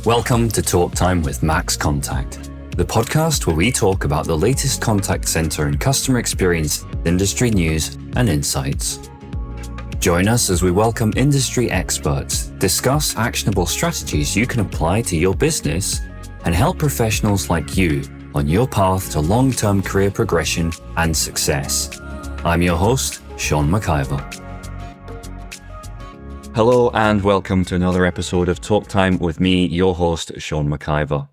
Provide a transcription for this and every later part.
Welcome to Talk Time with MaxContact, the podcast where we talk about the latest contact center and customer experience, industry news, and insights. Join us as we welcome industry experts, discuss actionable strategies you can apply to your business, and help professionals like you on your path to long-term career progression and success. I'm your host, Sean McIver. Hello and welcome to another episode of Talk Time with me, your host, Sean McIver.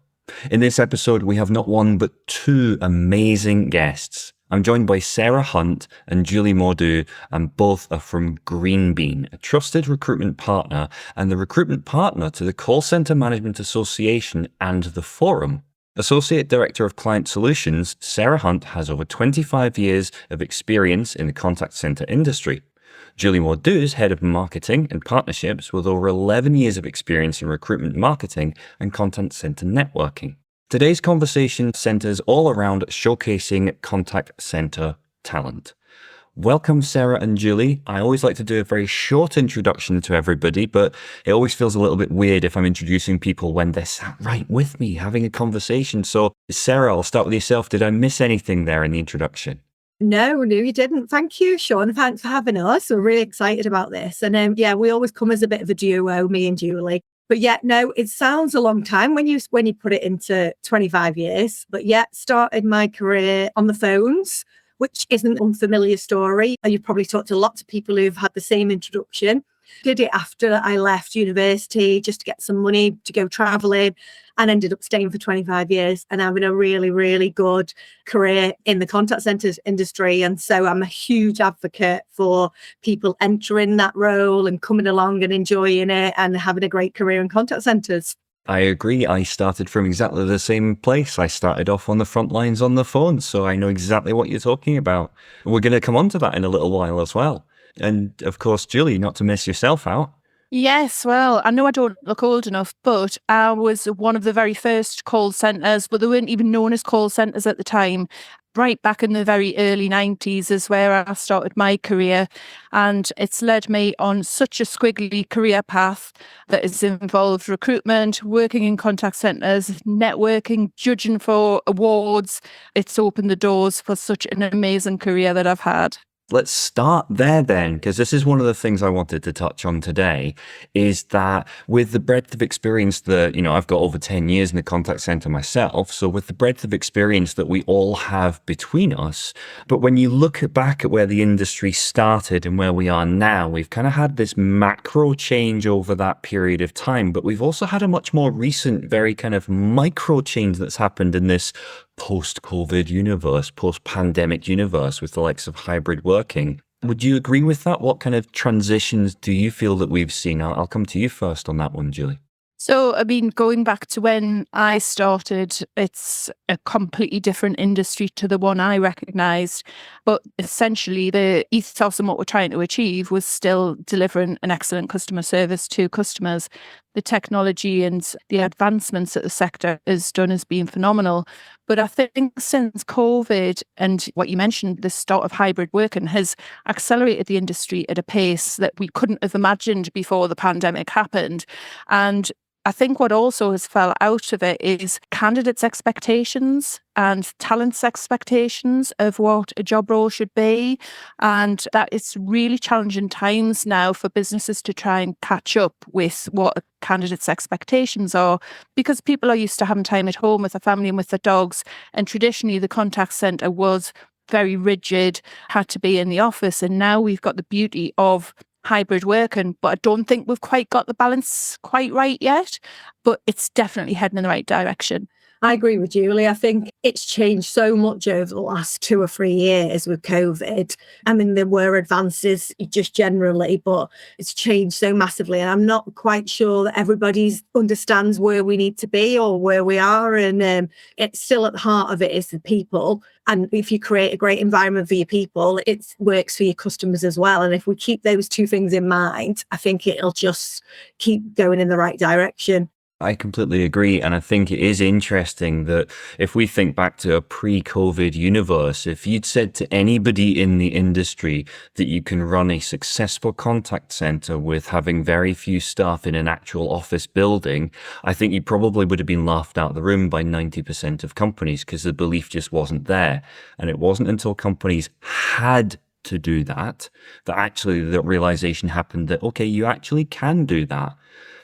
In this episode, we have not one but two amazing guests. I'm joined by Sarah Hunt and Julie Mordue, and both are from Greenbean, a trusted recruitment partner and the recruitment partner to the Call Center Management Association and the Forum. Associate Director of Client Solutions, Sarah Hunt has over 25 years of experience in the contact center industry. Julie Mordue is Head of Marketing and Partnerships with over 11 years of experience in recruitment marketing and contact center networking. Today's conversation centers all around showcasing contact center talent. Welcome, Sarah and Julie. I always like to do a very short introduction to everybody, but it always feels a little bit weird if I'm introducing people when they're sat right with me having a conversation. So, Sarah, I'll start with yourself. Did I miss anything there in the introduction? No, you didn't. Thank you, Sean. Thanks for having us. We're really excited about this. And we always come as a bit of a duo, me and Julie. But it sounds a long time when you put it into 25 years. But started my career on the phones, which isn't an unfamiliar story. You've probably talked to lots of people who've had the same introduction. Did it after I left university just to get some money to go traveling, and ended up staying for 25 years and having a really, really good career in the contact centers industry. And so I'm a huge advocate for people entering that role and coming along and enjoying it and having a great career in contact centers. I agree. I started from exactly the same place. I started off on the front lines on the phone, so I know exactly what you're talking about. We're going to come on to that in a little while as well. And of course, Julie, not to miss yourself out. Yes, well, I know I don't look old enough, but I was one of the very first call centres, but they weren't even known as call centres at the time. Right back in the very early 90s is where I started my career, and it's led me on such a squiggly career path that has involved recruitment, working in contact centres, networking, judging for awards. It's opened the doors for such an amazing career that I've had. Let's start there then, because this is one of the things I wanted to touch on today, is that with the breadth of experience that, I've got over 10 years in the contact center myself. So with the breadth of experience that we all have between us, but when you look back at where the industry started and where we are now, we've kind of had this macro change over that period of time, but we've also had a much more recent, very kind of micro change that's happened in this post-COVID universe, post-pandemic universe with the likes of hybrid working. Would you agree with that? What kind of transitions do you feel that we've seen? I'll come to you first on that one, Julie. So, going back to when I started, it's a completely different industry to the one I recognised. But essentially, the ethos and what we're trying to achieve was still delivering an excellent customer service to customers. The technology and the advancements that the sector has done has been phenomenal. But I think since COVID and what you mentioned, the start of hybrid working has accelerated the industry at a pace that we couldn't have imagined before the pandemic happened. And I think what also has fell out of it is candidates' expectations and talent's expectations of what a job role should be. And that it's really challenging times now for businesses to try and catch up with what a candidates' expectations are, because people are used to having time at home with their family and with their dogs. And traditionally, the contact centre was very rigid, had to be in the office. And now we've got the beauty of hybrid working, but I don't think we've quite got the balance quite right yet, but it's definitely heading in the right direction. I agree with Julie. I think it's changed so much over the last 2 or 3 years with COVID. There were advances just generally, but it's changed so massively. And I'm not quite sure that everybody understands where we need to be or where we are. And it's still at the heart of it is the people. And if you create a great environment for your people, it works for your customers as well. And if we keep those two things in mind, I think it'll just keep going in the right direction. I completely agree. And I think it is interesting that if we think back to a pre-COVID universe, if you'd said to anybody in the industry that you can run a successful contact center with having very few staff in an actual office building, I think you probably would have been laughed out of the room by 90% of companies because the belief just wasn't there. And it wasn't until companies had to do that actually the realization happened that, okay, you actually can do that.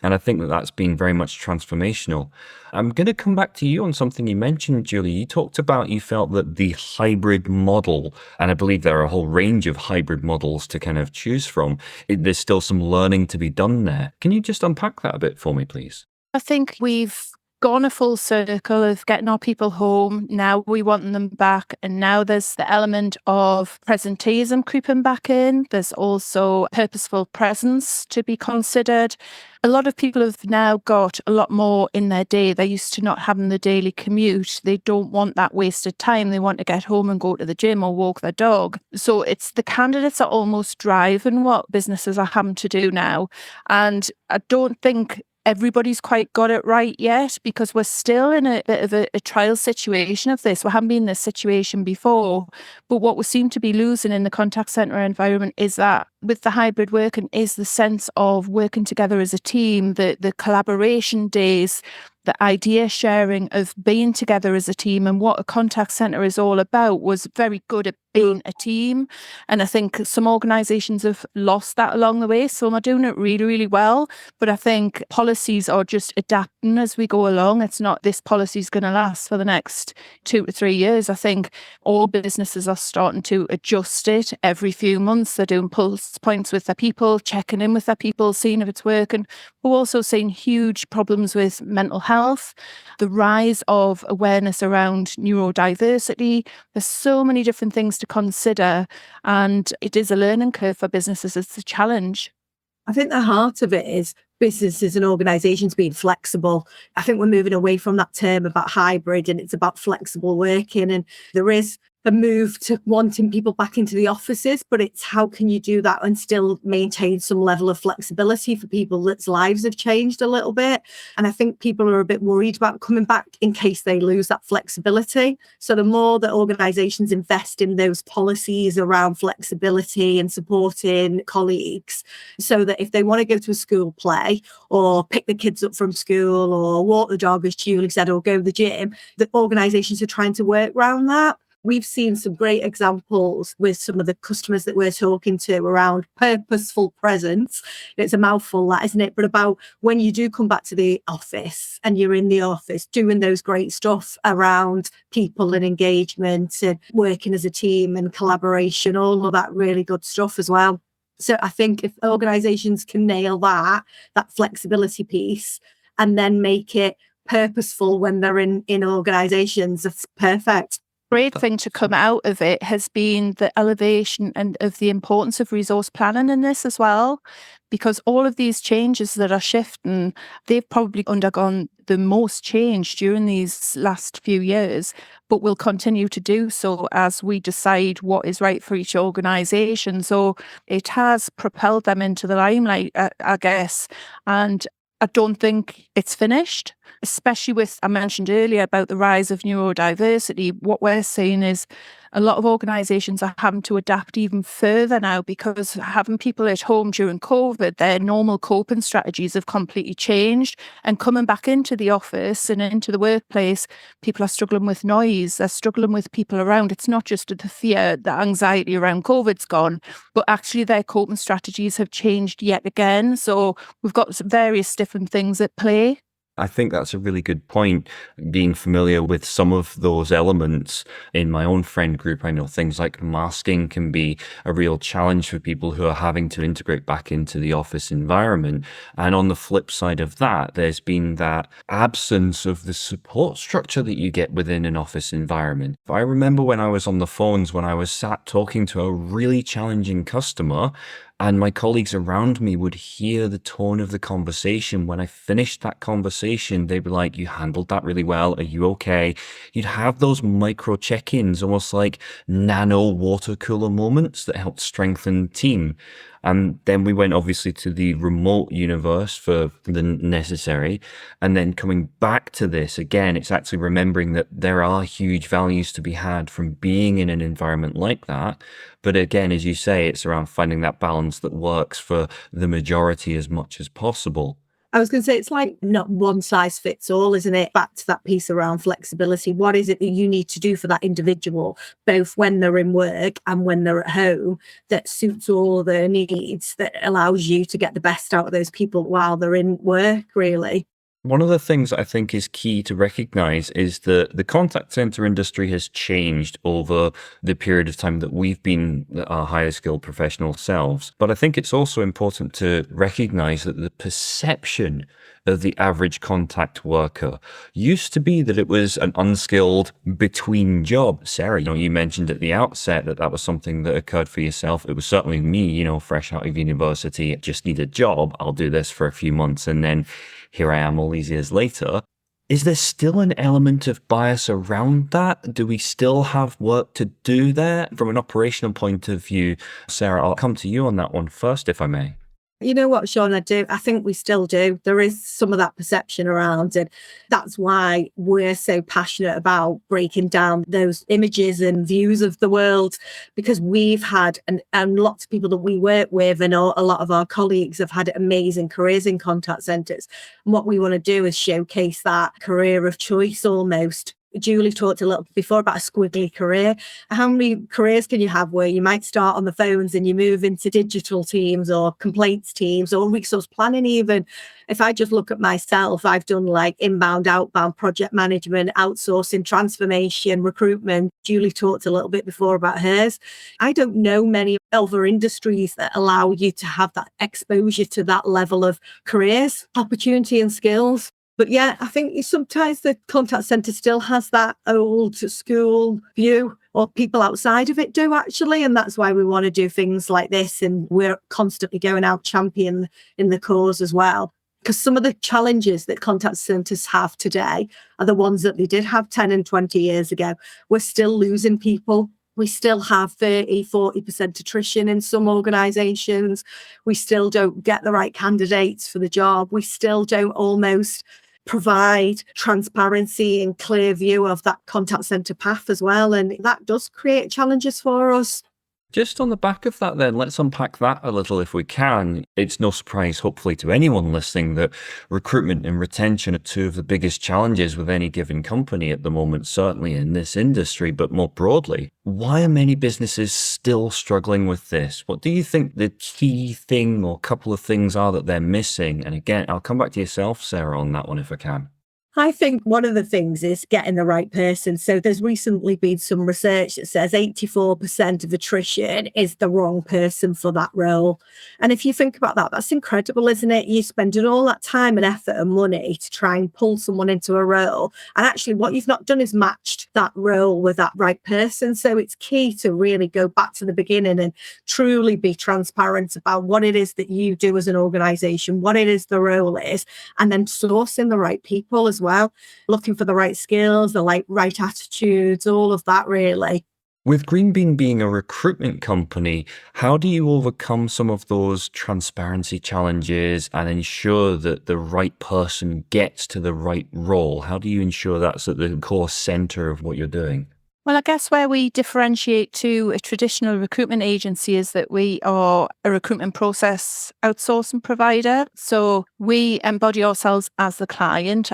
And I think that that's been very much transformational. I'm going to come back to you on something you mentioned, Julie. You talked about you felt that the hybrid model, and I believe there are a whole range of hybrid models to kind of choose from. There's still some learning to be done there. Can you just unpack that a bit for me, please? I think we've gone a full circle of getting our people home. Now we want them back. And now there's the element of presenteeism creeping back in. There's also purposeful presence to be considered. A lot of people have now got a lot more in their day. They're used to not having the daily commute. They don't want that wasted time. They want to get home and go to the gym or walk their dog. So it's the candidates are almost driving what businesses are having to do now. And I don't think everybody's quite got it right yet because we're still in a bit of a trial situation of this. We haven't been in this situation before. But what we seem to be losing in the contact centre environment is that with the hybrid working is the sense of working together as a team, the collaboration days, the idea sharing of being together as a team, and what a contact centre is all about was very good at being a team. And I think some organisations have lost that along the way. Some are doing it really, really well. But I think policies are just adapting as we go along. It's not this policy is going to last for the next 2 to 3 years. I think all businesses are starting to adjust it every few months. They're doing pulse points with their people, checking in with their people, seeing if it's working. We're also seeing huge problems with mental health, the rise of awareness around neurodiversity. There's so many different things to consider, and it is a learning curve for businesses. It's a challenge. I think the heart of it is businesses and organisations being flexible. I think we're moving away from that term about hybrid, and it's about flexible working. And there is a move to wanting people back into the offices, but it's how can you do that and still maintain some level of flexibility for people that's lives have changed a little bit. And I think people are a bit worried about coming back in case they lose that flexibility. So the more that organisations invest in those policies around flexibility and supporting colleagues, so that if they want to go to a school play or pick the kids up from school or walk the dog, as Julie said, or go to the gym, the organisations are trying to work around that. We've seen some great examples with some of the customers that we're talking to around purposeful presence. It's a mouthful, that, isn't it? But about when you do come back to the office and you're in the office doing those great stuff around people and engagement and working as a team and collaboration, all of that really good stuff as well. So I think if organisations can nail that flexibility piece and then make it purposeful when they're in organisations, that's perfect. Great thing to come out of it has been the elevation and of the importance of resource planning in this as well, because all of these changes that are shifting, they've probably undergone the most change during these last few years, but will continue to do so as we decide what is right for each organisation. So it has propelled them into the limelight, I guess, and I don't think it's finished, especially with, I mentioned earlier about the rise of neurodiversity. What we're seeing is a lot of organisations are having to adapt even further now because having people at home during COVID, their normal coping strategies have completely changed. And coming back into the office and into the workplace, people are struggling with noise, they're struggling with people around. It's not just the fear, the anxiety around COVID's gone, but actually their coping strategies have changed yet again. So we've got some various different things at play. I think that's a really good point. Being familiar with some of those elements in my own friend group, I know things like masking can be a real challenge for people who are having to integrate back into the office environment. And on the flip side of that, there's been that absence of the support structure that you get within an office environment. I remember when I was on the phones, when I was sat talking to a really challenging customer, And my colleagues around me would hear the tone of the conversation. When I finished that conversation, they'd be like, you handled that really well. Are you okay? You'd have those micro check-ins, almost like nano water cooler moments that helped strengthen the team. And then we went obviously to the remote universe for the necessary. And then coming back to this again, it's actually remembering that there are huge values to be had from being in an environment like that. But again, as you say, it's around finding that balance that works for the majority as much as possible. I was going to say, it's like not one size fits all, isn't it? Back to that piece around flexibility. What is it that you need to do for that individual, both when they're in work and when they're at home, that suits all their needs, that allows you to get the best out of those people while they're in work, really? One of the things I think is key to recognize is that the contact center industry has changed over the period of time that we've been our higher skilled professional selves. But I think it's also important to recognize that the perception of the average contact worker used to be that it was an unskilled between job. Sarah, you mentioned at the outset that that was something that occurred for yourself. It was certainly me, fresh out of university, just need a job. I'll do this for a few months and then here I am all these years later. Is there still an element of bias around that? Do we still have work to do there? From an operational point of view, Sarah, I'll come to you on that one first, if I may. You know what, Sean, I think we still do. There is some of that perception around, and that's why we're so passionate about breaking down those images and views of the world, because we've had, and lots of people that we work with and a lot of our colleagues have had amazing careers in contact centres. And what we want to do is showcase that career of choice almost. Julie talked a little before about a squiggly career. How many careers can you have where you might start on the phones and you move into digital teams or complaints teams or resource planning even? If I just look at myself, I've done like inbound, outbound, project management, outsourcing, transformation, recruitment. Julie talked a little bit before about hers. I don't know many other industries that allow you to have that exposure to that level of careers, opportunity and skills. But yeah, I think sometimes the contact centre still has that old school view, or people outside of it do actually. And that's why we want to do things like this. And we're constantly going out champion in the cause as well. Because some of the challenges that contact centres have today are the ones that they did have 10 and 20 years ago. We're still losing people. We still have 30-40% attrition in some organisations. We still don't get the right candidates for the job. We still don't almost provide transparency and clear view of that contact centre path as well. And that does create challenges for us. Just on the back of that then, let's unpack that a little if we can. It's no surprise, hopefully, to anyone listening that recruitment and retention are two of the biggest challenges with any given company at the moment, certainly in this industry, but more broadly. Why are many businesses still struggling with this? What do you think the key thing or couple of things are that they're missing? And again, I'll come back to yourself, Sarah, on that one if I can. I think one of the things is getting the right person. So there's recently been some research that says 84% of attrition is the wrong person for that role. And if you think about that, that's incredible, isn't it? You're spending all that time and effort and money to try and pull someone into a role. And actually what you've not done is matched that role with that right person. So it's key to really go back to the beginning and truly be transparent about what it is that you do as an organisation, what it is the role is, and then sourcing the right people as well, looking for the right skills, the right attitudes, all of that really. With Greenbean being a recruitment company, how do you overcome some of those transparency challenges and ensure that the right person gets to the right role? How do you ensure that's at the core center of what you're doing? Well, I guess where we differentiate to a traditional recruitment agency is that we are a recruitment process outsourcing provider. So we embody ourselves as the client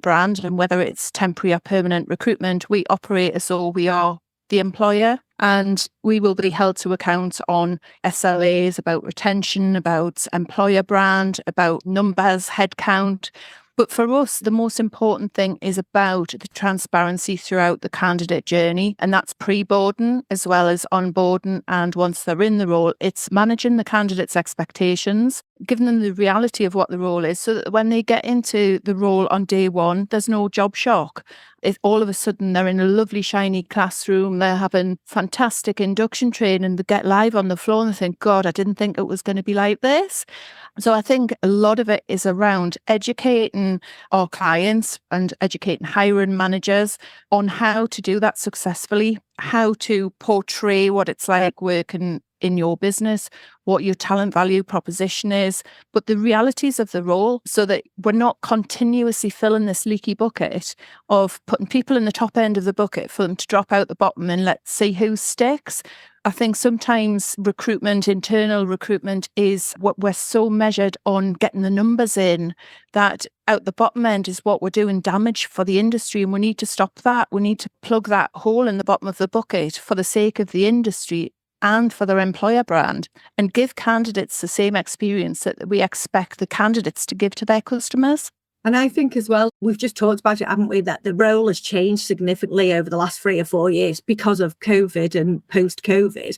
brand, and whether it's temporary or permanent recruitment, we operate as though we are the employer, and we will be held to account on SLAs about retention, about employer brand, about numbers, headcount. But for us, the most important thing is about the transparency throughout the candidate journey. And that's pre-boarding as well as onboarding. And once they're in the role, it's managing the candidate's expectations, giving them the reality of what the role is, so that when they get into the role on day one, there's no job shock. If all of a sudden they're in a lovely shiny classroom, they're having fantastic induction training, they get live on the floor and they think, God, I didn't think it was going to be like this. So I think a lot of it is around educating our clients and educating hiring managers on how to do that successfully, how to portray what it's like working in your business, what your talent value proposition is, but the realities of the role, so that we're not continuously filling this leaky bucket of putting people in the top end of the bucket for them to drop out the bottom and let's see who sticks. I think sometimes recruitment, internal recruitment, is what we're so measured on getting the numbers in that out the bottom end is what we're doing damage for the industry, and we need to stop that. We need to plug that hole in the bottom of the bucket for the sake of the industry and for their employer brand, and give candidates the same experience that we expect the candidates to give to their customers. And I think as well, we've just talked about it, haven't we, that the role has changed significantly over the last 3 or 4 years because of COVID and post-COVID.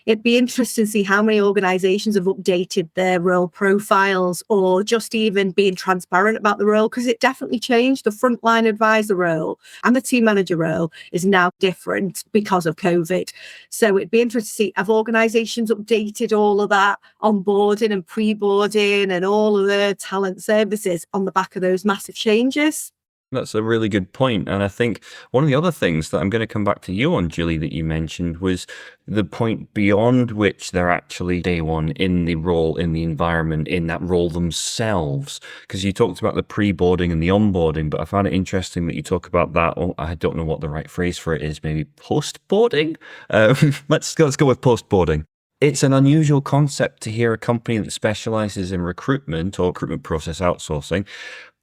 It'd be interesting to see how many organisations have updated their role profiles or just even being transparent about the role, because it definitely changed. The frontline advisor role and the team manager role is now different because of COVID. So it'd be interesting to see, have organisations updated all of that onboarding and pre-boarding and all of the talent services on the back of those massive changes? That's a really good point. And I think one of the other things that I'm going to come back to you on, Julie, that you mentioned was the point beyond which they're actually day one in the role, in the environment, in that role themselves. Because you talked about the pre-boarding and the onboarding, but I found it interesting that you talk about that. Oh, I don't know what the right phrase for it is, maybe post-boarding? Let's go with post-boarding. It's an unusual concept to hear a company that specializes in recruitment or recruitment process outsourcing.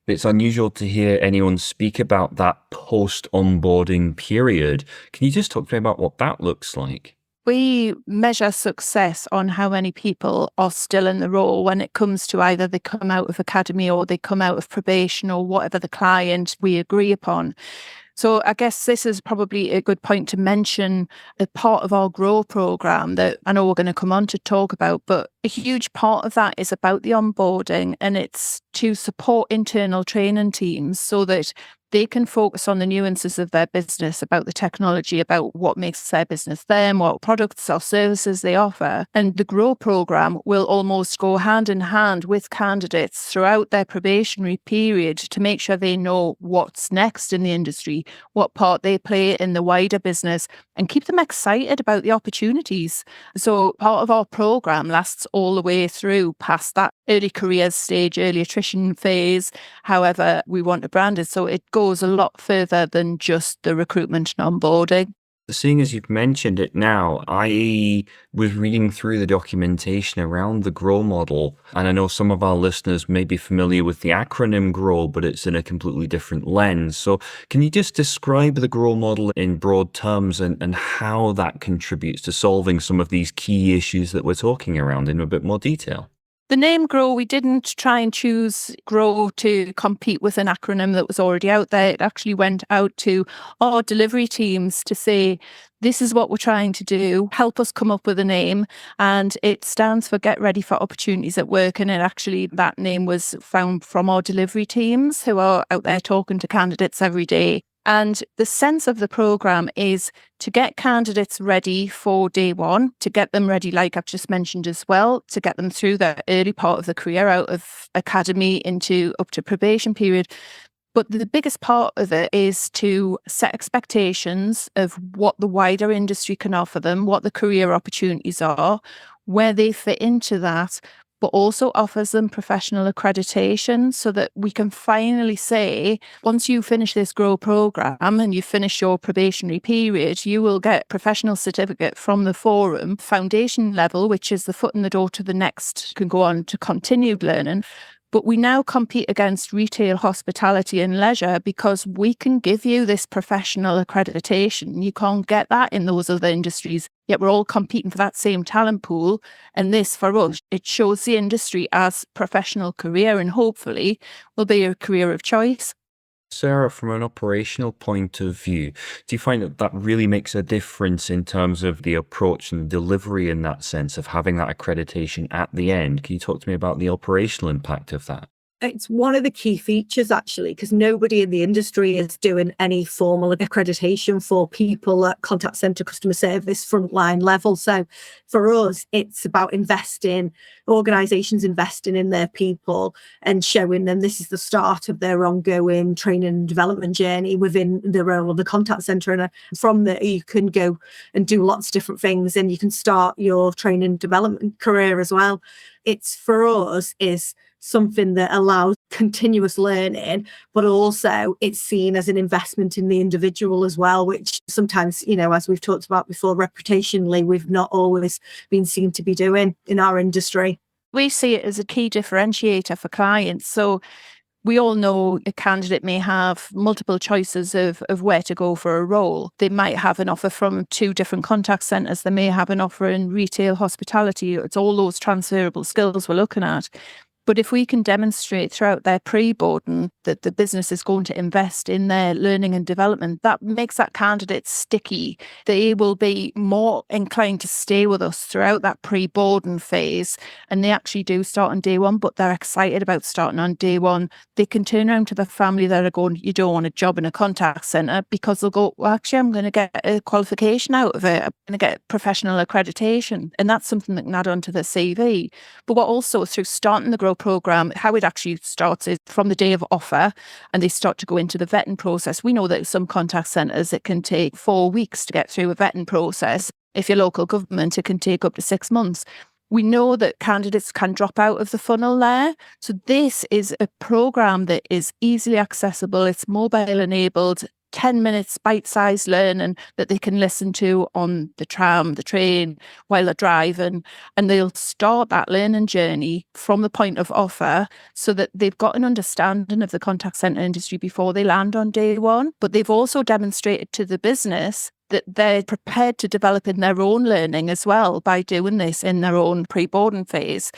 It's unusual to hear anyone speak about that post-onboarding period. Can you just talk to me about what that looks like? We measure success on how many people are still in the role when it comes to either they come out of academy or they come out of probation or whatever the client we agree upon. So I guess this is probably a good point to mention a part of our Grow program that I know we're going to come on to talk about, but a huge part of that is about the onboarding, and it's to support internal training teams so that they can focus on the nuances of their business, about the technology, about what makes their business them, what products or services they offer. And the Grow program will almost go hand in hand with candidates throughout their probationary period to make sure they know what's next in the industry, what part they play in the wider business, and keep them excited about the opportunities. So part of our program lasts all the way through past that early careers stage, early attrition phase, however we want to brand it. So it goes a lot further than just the recruitment and onboarding. Seeing as you've mentioned it now, I was reading through the documentation around the GROW model, and I know some of our listeners may be familiar with the acronym GROW, but it's in a completely different lens. So can you just describe the GROW model in broad terms and how that contributes to solving some of these key issues that we're talking around in a bit more detail? The name GROW, we didn't try and choose GROW to compete with an acronym that was already out there. It actually went out to our delivery teams to say, this is what we're trying to do. Help us come up with a name. And it stands for Get Ready for Opportunities at Work. And actually that name was found from our delivery teams who are out there talking to candidates every day. And the sense of the program is to get candidates ready for day one, to get them ready, like I've just mentioned as well, to get them through the early part of the career out of academy into up to probation period. But the biggest part of it is to set expectations of what the wider industry can offer them, what the career opportunities are, where they fit into that, but also offers them professional accreditation so that we can finally say, once you finish this GROW program and you finish your probationary period, you will get a professional certificate from the forum, foundation level, which is the foot in the door to the next, can go on to continued learning. But we now compete against retail, hospitality and leisure because we can give you this professional accreditation. You can't get that in those other industries, yet we're all competing for that same talent pool. And this, for us, it shows the industry as professional career and hopefully will be a career of choice. Sarah, from an operational point of view, do you find that that really makes a difference in terms of the approach and delivery in that sense of having that accreditation at the end? Can you talk to me about the operational impact of that? It's one of the key features, actually, because nobody in the industry is doing any formal accreditation for people at contact center customer service frontline level. So for us, it's about organizations investing in their people and showing them this is the start of their ongoing training and development journey within the role of the contact center. And from there, you can go and do lots of different things, and you can start your training and development career as well. It's, for us, is something that allows continuous learning, but also it's seen as an investment in the individual as well, which sometimes, as we've talked about before, reputationally, we've not always been seen to be doing in our industry. We see it as a key differentiator for clients. So we all know a candidate may have multiple choices of where to go for a role. They might have an offer from 2 different contact centres. They may have an offer in retail, hospitality. It's all those transferable skills we're looking at. But if we can demonstrate throughout their pre-boarding that the business is going to invest in their learning and development, that makes that candidate sticky. They will be more inclined to stay with us throughout that pre-boarding phase. And they actually do start on day one, but they're excited about starting on day one. They can turn around to the family that are going, you don't want a job in a contact centre, because they'll go, well, actually, I'm going to get a qualification out of it. I'm going to get professional accreditation. And that's something that can add on to the CV. But what also, through starting the Grow program, how it actually starts is from the day of offer, and they start to go into the vetting process. We know that some contact centres, it can take 4 weeks to get through a vetting process. If you're local government, it can take up to 6 months. We know that candidates can drop out of the funnel there. So this is a program that is easily accessible. It's mobile enabled, 10 minutes bite-sized learning that they can listen to on the tram, the train, while they're driving. And they'll start that learning journey from the point of offer so that they've got an understanding of the contact centre industry before they land on day one. But they've also demonstrated to the business that they're prepared to develop in their own learning as well by doing this in their own pre-boarding phase.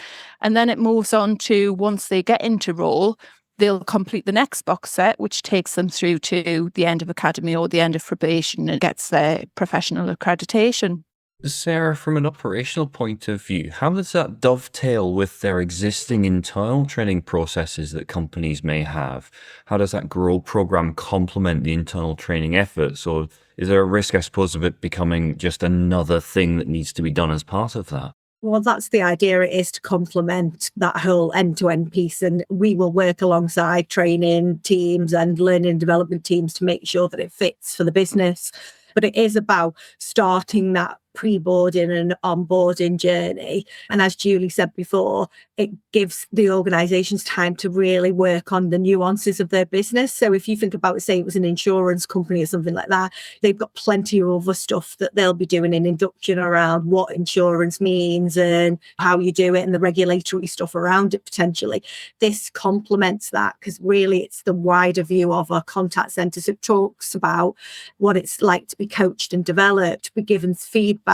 And then it moves on to, once they get into role, they'll complete the next box set, which takes them through to the end of academy or the end of probation and gets their professional accreditation. Sarah, from an operational point of view, how does that dovetail with their existing internal training processes that companies may have? How does that Grow program complement the internal training efforts? Or is there a risk, I suppose, of it becoming just another thing that needs to be done as part of that? Well, that's the idea. It is to complement that whole end-to-end piece, and we will work alongside training teams and learning and development teams to make sure that it fits for the business. But it is about starting that pre-boarding and onboarding journey. And as Julie said before, it gives the organisations time to really work on the nuances of their business. So if you think about, say, it was an insurance company or something like that, they've got plenty of other stuff that they'll be doing in induction around what insurance means and how you do it and the regulatory stuff around it potentially. This complements that, because really it's the wider view of our contact centres. It talks about what it's like to be coached and developed, be given feedback,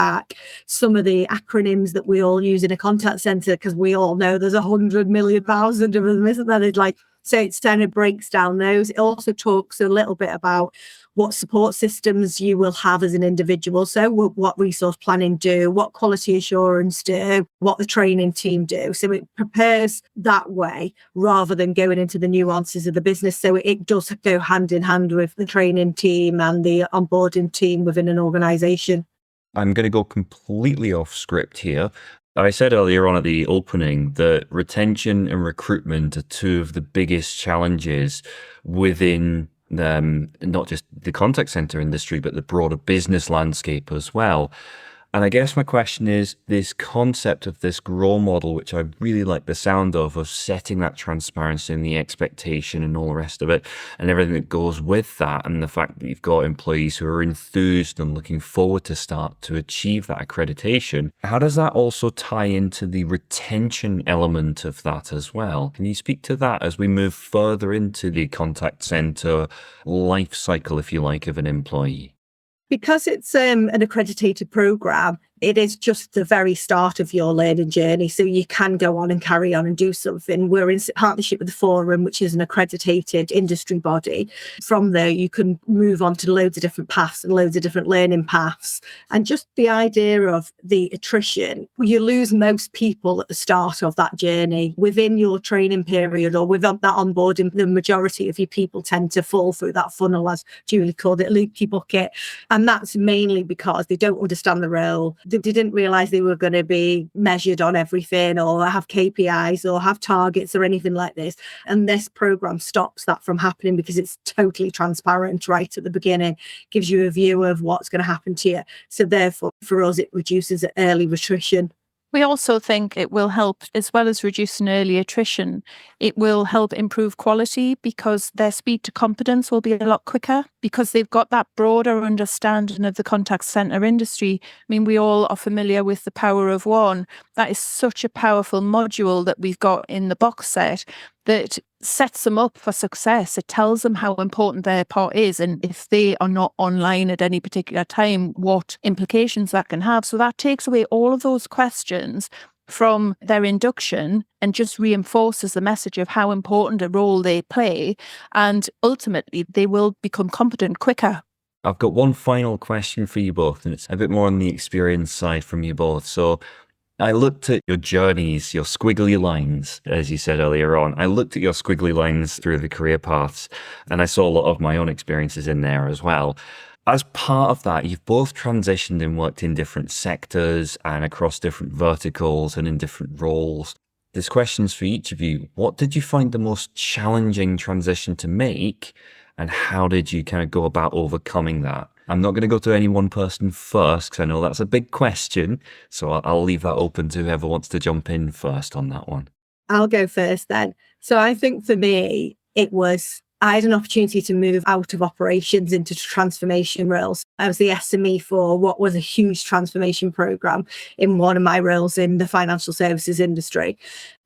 some of the acronyms that we all use in a contact centre, because we all know there's 100 million thousand of them, isn't there? It's like, so it kind of breaks down those. It also talks a little bit about what support systems you will have as an individual. So what resource planning do, what quality assurance do, what the training team do. So it prepares that way rather than going into the nuances of the business. So it does go hand in hand with the training team and the onboarding team within an organisation. I'm going to go completely off script here. I said earlier on at the opening that retention and recruitment are 2 of the biggest challenges within not just the contact center industry, but the broader business landscape as well. And I guess my question is this concept of this Grow model, which I really like the sound of setting that transparency and the expectation and all the rest of it and everything that goes with that. And the fact that you've got employees who are enthused and looking forward to start to achieve that accreditation. How does that also tie into the retention element of that as well? Can you speak to that as we move further into the contact center life cycle, if you like, of an employee? Because it's an accredited programme, it is just the very start of your learning journey. So you can go on and carry on and do something. We're in partnership with the Forum, which is an accredited industry body. From there, you can move on to loads of different paths and loads of different learning paths. And just the idea of the attrition, you lose most people at the start of that journey. Within your training period or within that onboarding, the majority of your people tend to fall through that funnel, as Julie called it, leaky bucket. And that's mainly because they don't understand the role. They didn't realise they were going to be measured on everything or have KPIs or have targets or anything like this. And this programme stops that from happening because it's totally transparent right at the beginning, gives you a view of what's going to happen to you. So therefore, for us, it reduces early attrition. We also think it will help, as well as reducing early attrition, it will help improve quality because their speed to competence will be a lot quicker because they've got that broader understanding of the contact centre industry. I mean, we all are familiar with the Power of One. That is such a powerful module that we've got in the box set that sets them up for success. It tells them how important their part is, and if they are not online at any particular time, what implications that can have. So that takes away all of those questions from their induction and just reinforces the message of how important a role they play, and ultimately they will become competent quicker. I've got one final question for you both, and it's a bit more on the experience side from you both. So I looked at your journeys, your squiggly lines, as you said earlier on. I looked at your squiggly lines through the career paths, and I saw a lot of my own experiences in there as well. As part of that, you've both transitioned and worked in different sectors and across different verticals and in different roles. There's questions for each of you. What did you find the most challenging transition to make, and how did you kind of go about overcoming that? I'm not going to go to any one person first because I know that's a big question. So I'll leave that open to whoever wants to jump in first on that one. I'll go first then. So I think for me, I had an opportunity to move out of operations into transformation roles. I was the SME for what was a huge transformation program in one of my roles in the financial services industry.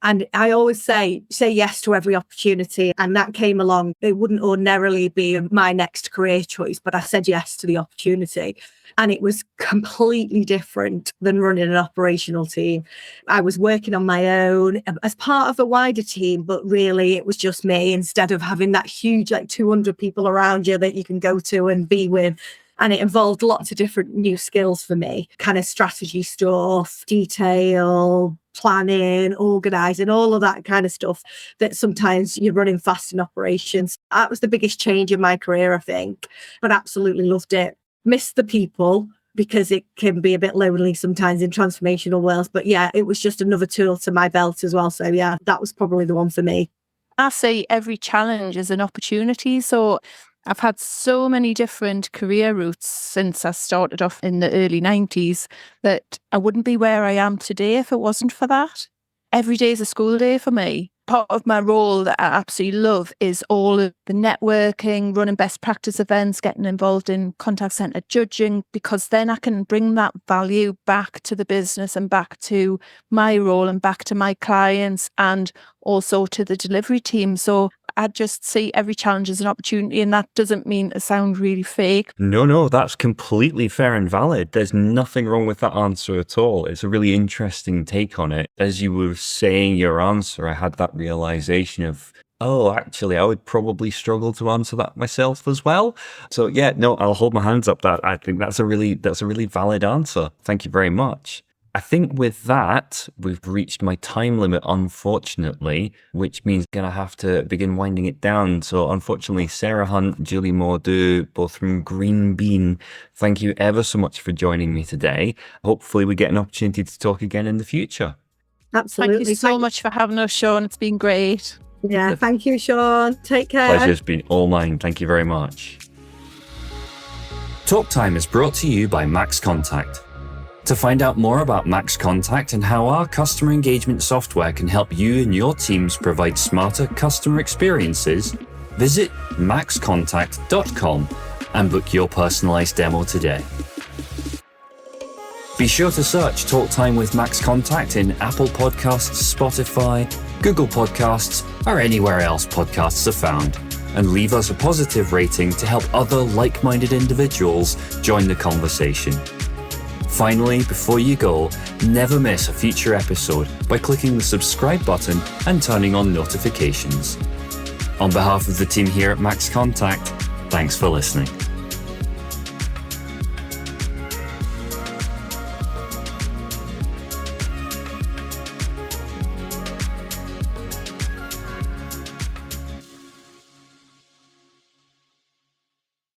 And I always say yes to every opportunity. And that came along. It wouldn't ordinarily be my next career choice, but I said yes to the opportunity. And it was completely different than running an operational team. I was working on my own as part of a wider team, but really it was just me instead of having that huge, 200 people around you that you can go to and be with. And it involved lots of different new skills for me, kind of strategy stuff, detail, planning, organising, all of that kind of stuff that sometimes you're running fast in operations. That was the biggest change in my career, I think, but absolutely loved it. Missed the people because it can be a bit lonely sometimes in transformational worlds. But yeah, it was just another tool to my belt as well. So yeah, that was probably the one for me. I say every challenge is an opportunity. So I've had so many different career routes since I started off in the early 90s that I wouldn't be where I am today if it wasn't for that. Every day is a school day for me. Part of my role that I absolutely love is all of the networking, running best practice events, getting involved in contact centre judging, because then I can bring that value back to the business and back to my role and back to my clients and also to the delivery team. So I just see every challenge as an opportunity, and that doesn't mean to sound really fake. No, that's completely fair and valid. There's nothing wrong with that answer at all. It's a really interesting take on it. As you were saying your answer, I had that realization of, oh, actually, I would probably struggle to answer that myself as well. So yeah, no, I'll hold my hands up. That I think that's a really valid answer. Thank you very much. I think with that, we've reached my time limit, unfortunately, which means I'm going to have to begin winding it down. So unfortunately, Sarah Hunt, Julie Mordue, both from Greenbean, thank you ever so much for joining me today. Hopefully we get an opportunity to talk again in the future. Absolutely. Thank you so much for having us, Sean. It's been great. Yeah, thank you, Sean. Take care. Pleasure's been all mine. Thank you very much. Talk Time is brought to you by MaxContact. To find out more about MaxContact and how our customer engagement software can help you and your teams provide smarter customer experiences, visit maxcontact.com and book your personalized demo today. Be sure to search Talk Time with MaxContact in Apple Podcasts, Spotify, Google Podcasts, or anywhere else podcasts are found, and leave us a positive rating to help other like-minded individuals join the conversation. Finally, before you go, never miss a future episode by clicking the subscribe button and turning on notifications. On behalf of the team here at MaxContact, thanks for listening.